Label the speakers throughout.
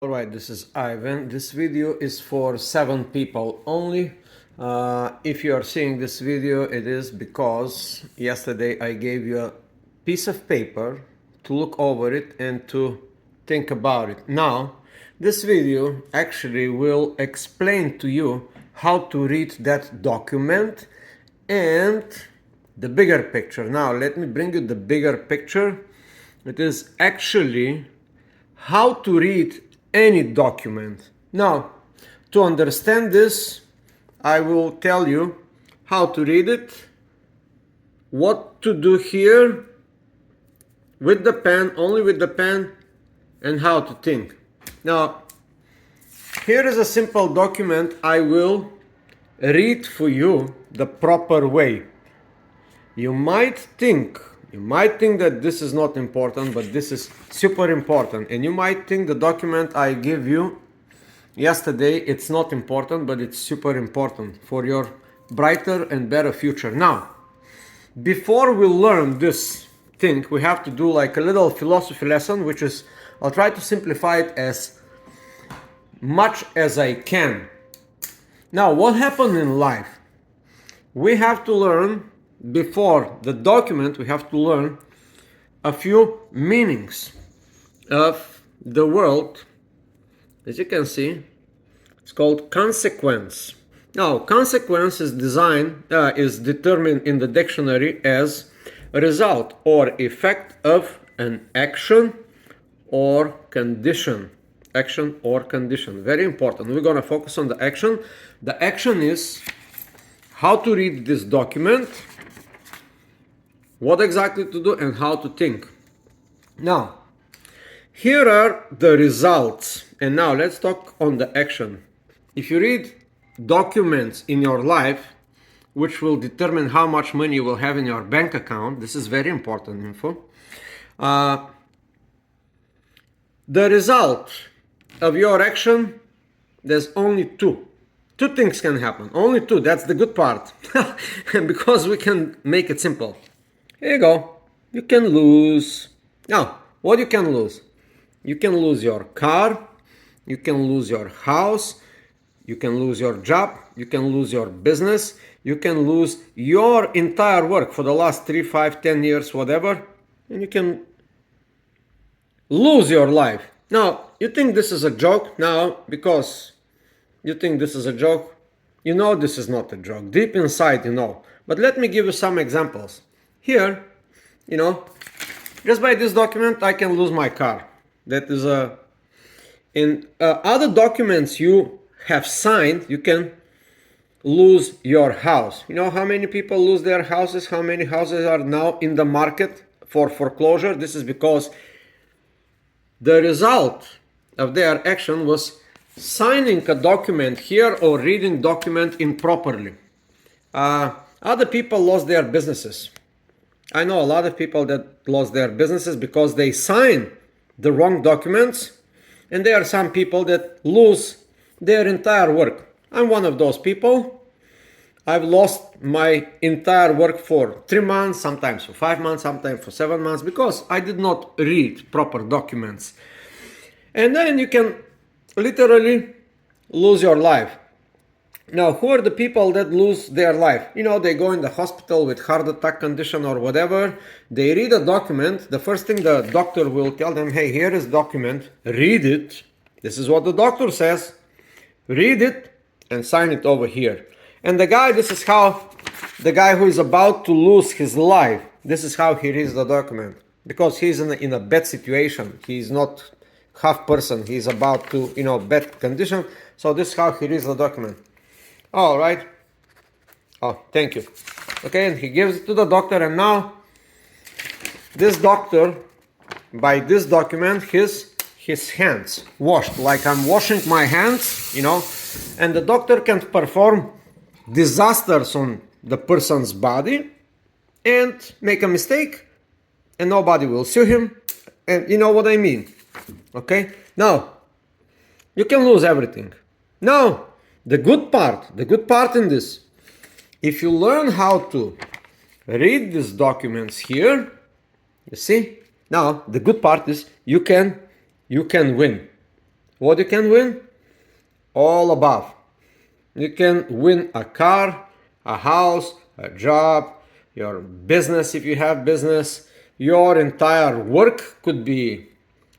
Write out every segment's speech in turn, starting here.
Speaker 1: Alright, this is Ivan. This video is for 7 people only. If you are seeing this video, it is because yesterday I gave you a piece of paper to look over it and to think about it. Now, this video actually will explain to you how to read that document and the bigger picture. Now, let me bring you the bigger picture. It is actually how to read any document. Now, to understand this, I will tell you how to read it, what to do here with the pen, only with the pen, and how to think. Now, here is a simple document. I will read for you the proper way. You might think that this is not important, but this is super important. And you might think the document I give you yesterday, it's not important, but it's super important for your brighter and better future. Now, before we learn this thing, we have to do like a little philosophy lesson, which is, I'll try to simplify it as much as I can. Now, what happened in life? We have to learn, before the document, we have to learn a few meanings of the word. As you can see, it's called consequence. Now, consequence is determined in the dictionary as a result or effect of an action or condition. Action or condition. Very important. We're going to focus on the action. The action is how to read this document, what exactly to do, and how to think. Now, here are the results. And now let's talk on the action. If you read documents in your life, which will determine how much money you will have in your bank account, this is very important info. The result of your action, there's only two. Two things can happen. Only two. That's the good part. Because we can make it simple. Here you go. You can lose. Now, what you can lose? You can lose your car. You can lose your house. You can lose your job. You can lose your business. You can lose your entire work for the last 3, 5, 10 years, whatever. And you can lose your life. Now, you think this is a joke now because you think this is a joke. You know this is not a joke. Deep inside, you know. But let me give you some examples. Here, just by this document, I can lose my car. That is in other documents you have signed, you can lose your house. You know how many people lose their houses? How many houses are now in the market for foreclosure? This is because the result of their action was signing a document here or reading document improperly. Other people lost their businesses. I know a lot of people that lost their businesses because they signed the wrong documents, and there are some people that lose their entire work. I'm one of those people. I've lost my entire work for 3 months, sometimes for 5 months, sometimes for 7 months, because I did not read proper documents. And then you can literally lose your life. Now, who are the people that lose their life? They go in the hospital with heart attack condition or whatever. They read a document. The first thing the doctor will tell them, hey, here is document. Read it. This is what the doctor says. Read it and sign it over here. And this is how the guy who is about to lose his life, this is how he reads the document. Because he's in a bad situation. He's not half person. He's about to, bad condition. So this is how he reads the document. All right. Oh, thank you. Okay, and he gives it to the doctor, and now this doctor, by this document, his hands washed, like I'm washing my hands, and the doctor can perform disasters on the person's body and make a mistake, and nobody will sue him, and you know what I mean. Okay, now you can lose everything. Now, the good part in this, if you learn how to read these documents here, you see, now the good part is you can win. What you can win? All above. You can win a car, a house, a job, your business if you have business. Your entire work could be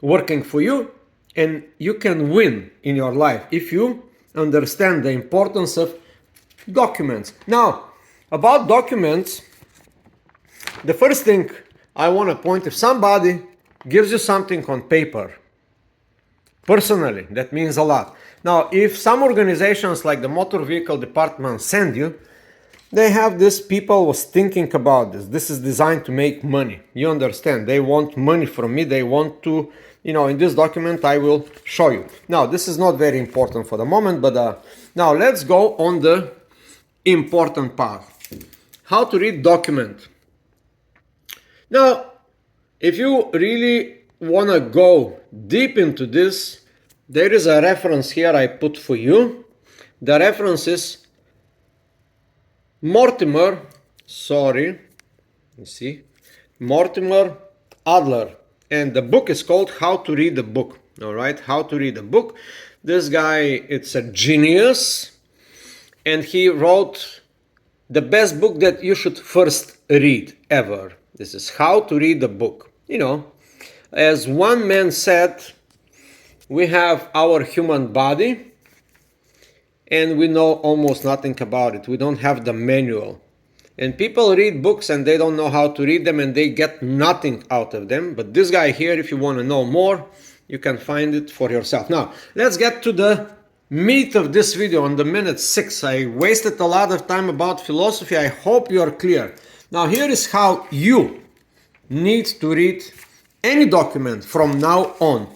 Speaker 1: working for you, and you can win in your life if you understand the importance of documents. Now, about documents, the first thing I want to point, if somebody gives you something on paper, personally, that means a lot. Now, if some organizations like the motor vehicle department send you, they have this, people was thinking about this. This is designed to make money. You understand? They want money from me. They want to, in this document I will show you. Now, this is not very important for the moment, but now let's go on the important part. How to read document. Now, if you really want to go deep into this, there is a reference here I put for you. The reference is Mortimer Adler, and the book is called How to Read the Book. All right, How to Read the Book. This guy, it's a genius, and he wrote the best book that you should first read ever. This is How to Read the Book. As one man said, we have our human body and we know almost nothing about it. We don't have the manual. And people read books and they don't know how to read them and they get nothing out of them. But this guy here, if you want to know more, you can find it for yourself. Now, let's get to the meat of this video on the minute 6. I wasted a lot of time about philosophy. I hope you are clear. Now, here is how you need to read any document from now on.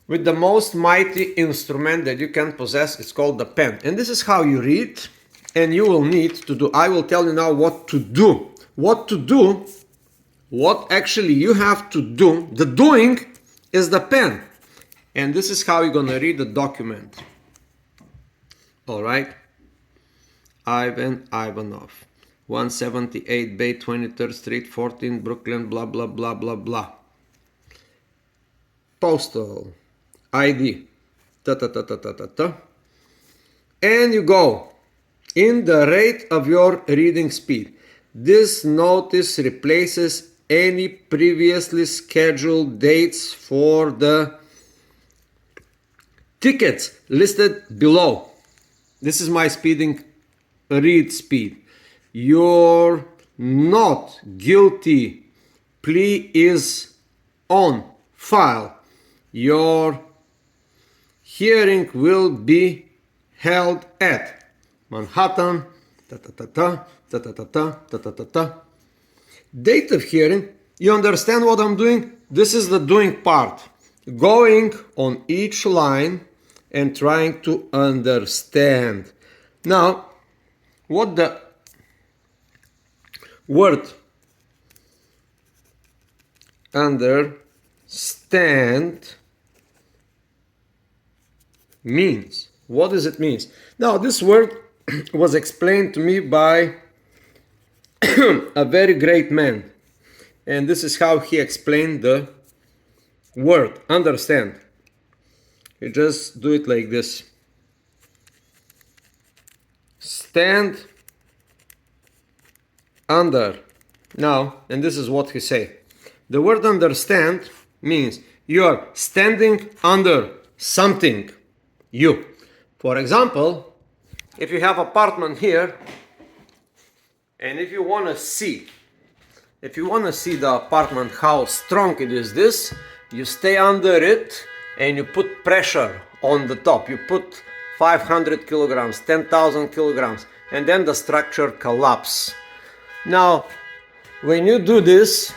Speaker 1: With the most mighty instrument that you can possess, it's called the pen. And this is how you read, and you will need to do. I will tell you now what to do. What to do, what actually you have to do. The doing is the pen. And this is how you're going to read the document. All right. Ivan Ivanov, 178 Bay 23rd Street, 14 Brooklyn, blah, blah, blah, blah, blah. Postal ID, and you go in the rate of your reading speed. This notice replaces any previously scheduled dates for the tickets listed below. This is my read speed. Your not guilty plea is on file. Your hearing will be held at Manhattan, Date of hearing. You understand what I'm doing? This is the doing part. Going on each line and trying to understand. Now, what the word understand means. What does it mean? Now, this word was explained to me by a very great man, and this is how he explained the word understand. You just do it like this. Stand under. Now, and this is what he say. The word understand means you are standing under something. You. For example, if you have apartment here, and if you want to see the apartment, how strong it is, you stay under it and you put pressure on the top. You put 500 kilograms, 10,000 kilograms, and then the structure collapses. Now, when you do this,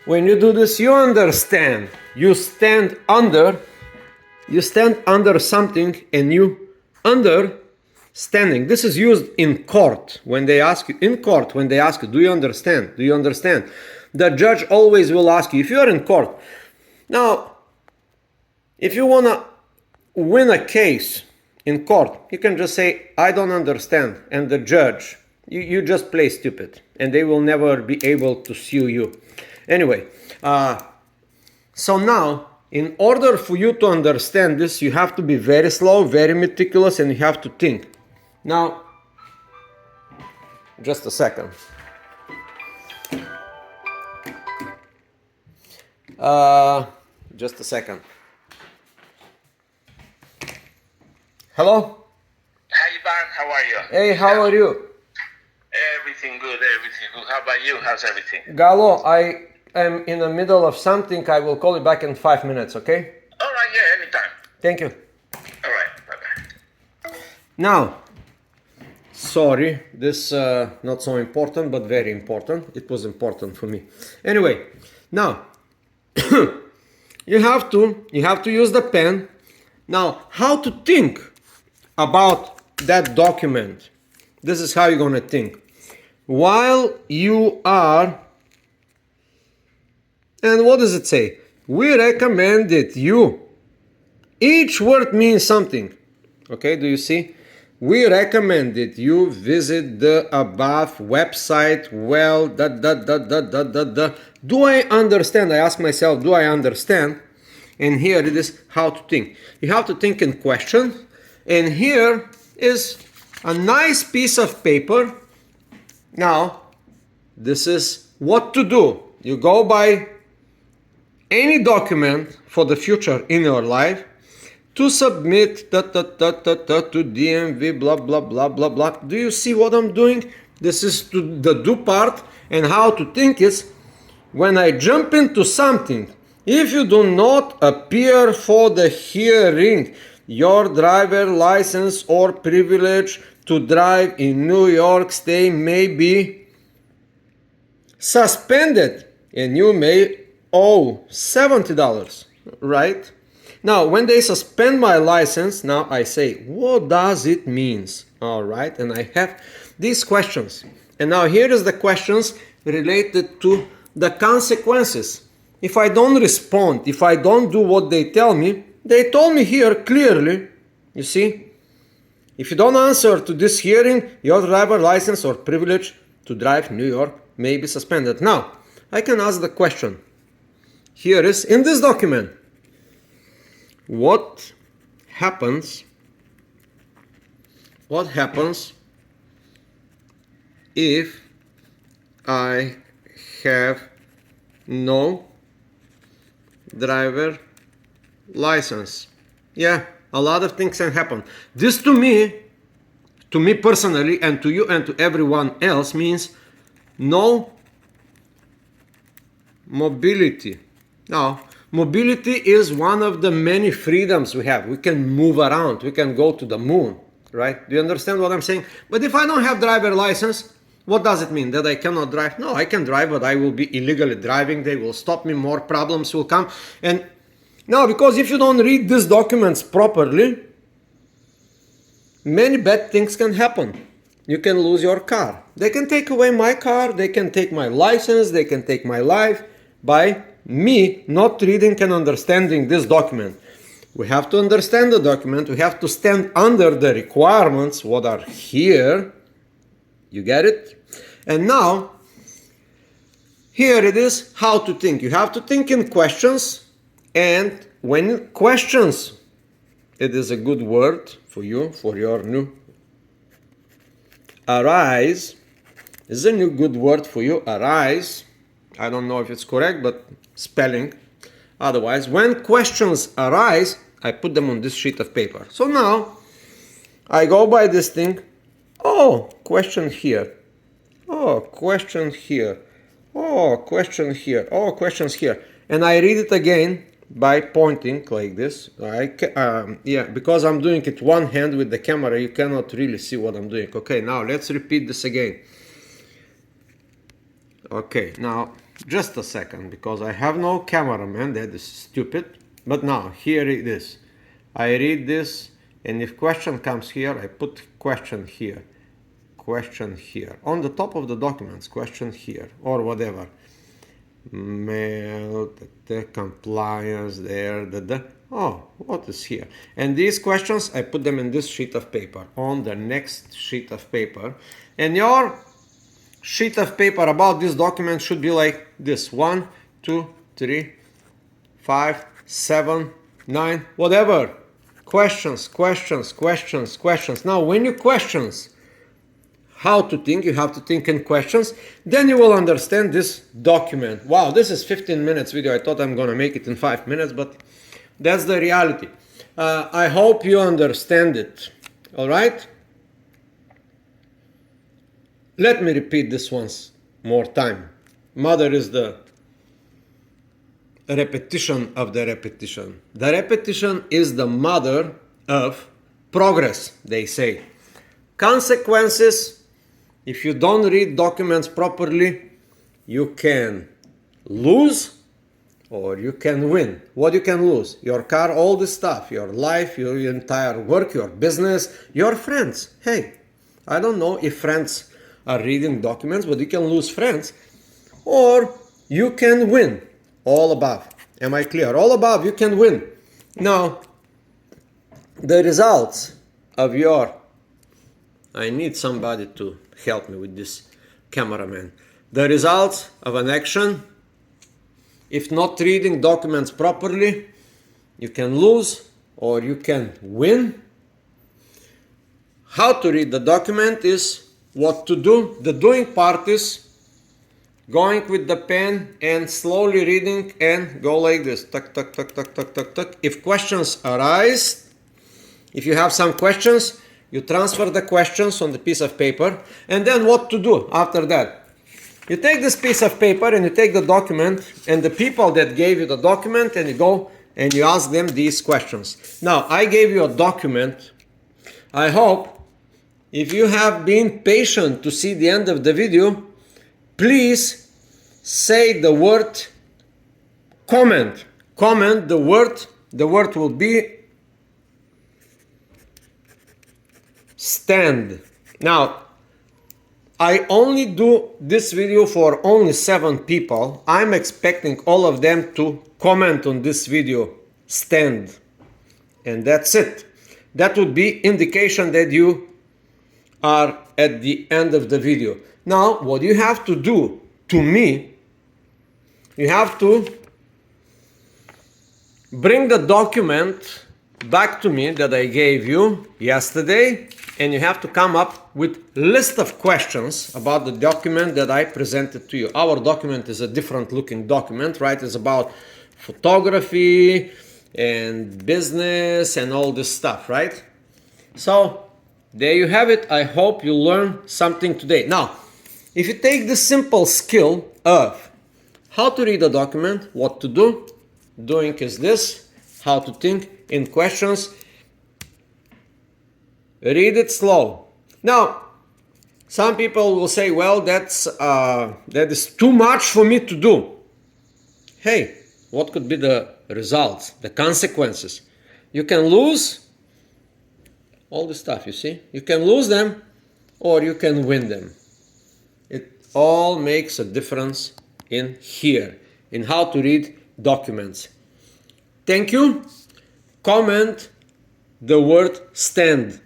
Speaker 1: you understand. You stand under something and you understanding. This is used in court when they ask you, do you understand? Do you understand? The judge always will ask you, if you are in court. Now, if you want to win a case in court, you can just say, I don't understand. And the judge, you just play stupid and they will never be able to sue you. Anyway, so now In order for you to understand this, you have to be very slow, very meticulous, and you have to think. Now, just a second. Just a second. Hello?
Speaker 2: Hi, Ivan. How are you?
Speaker 1: Hey, how are you?
Speaker 2: Everything good, everything good. How about you? How's everything?
Speaker 1: Galo, I am in the middle of something. I will call you back in 5 minutes, okay?
Speaker 2: All right, yeah, anytime.
Speaker 1: Thank you.
Speaker 2: All right, bye-bye.
Speaker 1: Now, sorry, this not so important, but very important. It was important for me. Anyway, now you have to use the pen. Now, how to think about that document? This is how you're gonna think. While you are, and what does it say? We recommend that you. Each word means something. Okay, do you see? We recommend that you visit the above website. Well, Do I understand? I ask myself, do I understand? And here it is how to think. You have to think in questions. And here is a nice piece of paper. Now, this is what to do. You go by any document for the future in your life to submit to DMV, blah, blah, blah, blah, blah. Do you see what I'm doing? This is to the do part, and how to think is when I jump into something, if you do not appear for the hearing, your driver license or privilege to drive in New York State may be suspended and you may owe $70, right? Now, when they suspend my license, now I say, what does it mean? All right, and I have these questions. And now here is the questions related to the consequences. If I don't respond, if I don't do what they tell me, they told me here clearly, you see, if you don't answer to this hearing, your driver license or privilege to drive New York may be suspended. Now, I can ask the question. Here is in this document. What happens if I have no driver license? Yeah, a lot of things can happen. This to me personally, and to you and to everyone else, means no mobility. Now, mobility is one of the many freedoms we have. We can move around, we can go to the moon, right? Do you understand what I'm saying? But if I don't have driver license, what does it mean? That I cannot drive? No, I can drive, but I will be illegally driving. They will stop me, more problems will come. And now, because if you don't read these documents properly, many bad things can happen. You can lose your car. They can take away my car, they can take my license, they can take my life by me not reading and understanding this document. We have to understand the document, we have to stand under the requirements what are here. You get it? And now, here it is how to think. You have to think in questions, and when questions, it is a good word for you, for your new arise, is a new good word for you, arise. I don't know if it's correct, but spelling. Otherwise, when questions arise, I put them on this sheet of paper. So now, I go by this thing. Oh, question here. Oh, question here. Oh, question here. Oh, questions here. And I read it again by pointing like this. Yeah, because I'm doing it one hand with the camera, you cannot really see what I'm doing. Okay, now let's repeat this again. Okay, now just a second, because I have no cameraman. That is stupid. But now here it is. I read this, and if question comes here, I put question here. Question here. On the top of the documents, question here, or whatever. Mail, the compliance there, oh, what is here? And these questions, I put them in this sheet of paper, on the next sheet of paper. And your sheet of paper about this document should be like this: 1, 2, 3, 5, 7, 9, whatever. Questions. Now, when you questions how to think, you have to think in questions, then you will understand this document. Wow, this is 15 minutes video. I thought I'm gonna make it in 5 minutes, but that's the reality. I hope you understand it. All right? Let me repeat this once more time. Mother is the repetition of the repetition. The repetition is the mother of progress, they say. Consequences, if you don't read documents properly, you can lose or you can win. What you can lose? Your car, all this stuff, your life, your entire work, your business, your friends. Hey, I don't know if friends are reading documents, but you can lose friends. Or you can win. All above. Am I clear? All above, you can win. Now, the results of your... I need somebody to help me with this cameraman. The results of an action, if not reading documents properly, you can lose or you can win. How to read the document is what to do. The doing part is going with the pen and slowly reading and go like this. Tuck, tuck, tuck, tuck, tuck, tuck, tuck. If questions arise, if you have some questions, you transfer the questions on the piece of paper. And then what to do after that? You take this piece of paper and you take the document and the people that gave you the document and you go and you ask them these questions. Now, I gave you a document. I hope if you have been patient to see the end of the video, please say the word comment. Comment the word. The word will be stand. Now, I only do this video for only 7 people. I'm expecting all of them to comment on this video, stand. And that's it. That would be indication that you are at the end of the video. Now, what you have to do to me, you have to bring the document back to me that I gave you yesterday, and you have to come up with list of questions about the document that I presented to you. Our document is a different looking document, right? It's about photography and business and all this stuff, right? So there you have it. I hope you learned something today. Now, if you take the simple skill of how to read a document, what to do, doing is this, how to think in questions, read it slow. Now, some people will say, well, that is too much for me to do. Hey, what could be the results, the consequences? You can lose all the stuff, you see? You can lose them or you can win them. It all makes a difference in here, in how to read documents. Thank you. Comment the word stand.